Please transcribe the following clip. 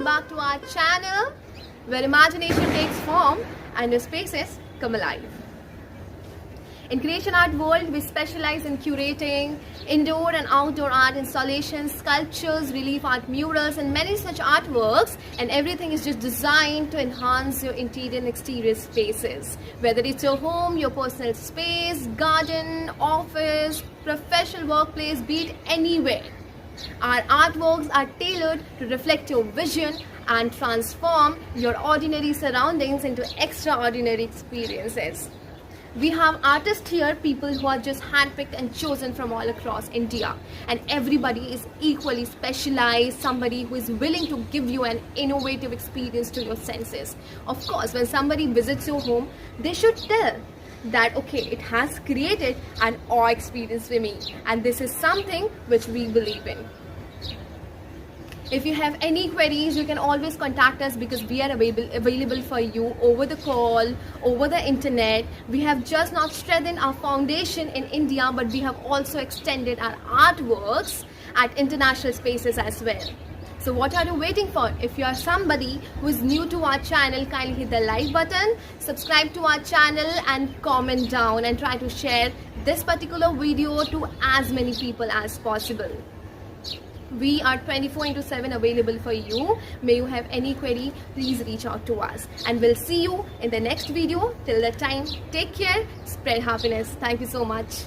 welcome back to our channel where imagination takes form and your spaces come alive. In Creation Art World, we specialize in curating indoor and outdoor art installations, sculptures, relief art murals and many such artworks, and everything is just designed to enhance your interior and exterior spaces. Whether it's your home, your personal space, garden, office, professional workplace, be it anywhere. Our artworks are tailored to reflect your vision and transform your ordinary surroundings into extraordinary experiences. We have artists here, people who are just handpicked and chosen from all across India, and everybody is equally specialized, somebody who is willing to give you an innovative experience to your senses. Of course, when somebody visits your home, they should tell that okay, it has created an awe experience for me, and this is something which we believe in. If you have any queries, you can always contact us because we are available for you over the call, over the internet. We have just not strengthened our foundation in India, but we have also extended our artworks at international spaces as well. So what are you waiting for? If you are somebody who is new to our channel, kindly hit the like button, subscribe to our channel and comment down and try to share this particular video to as many people as possible. We are 24/7 available for you. May you have any query, please reach out to us. And we'll see you in the next video. Till that time, take care, spread happiness. Thank you so much.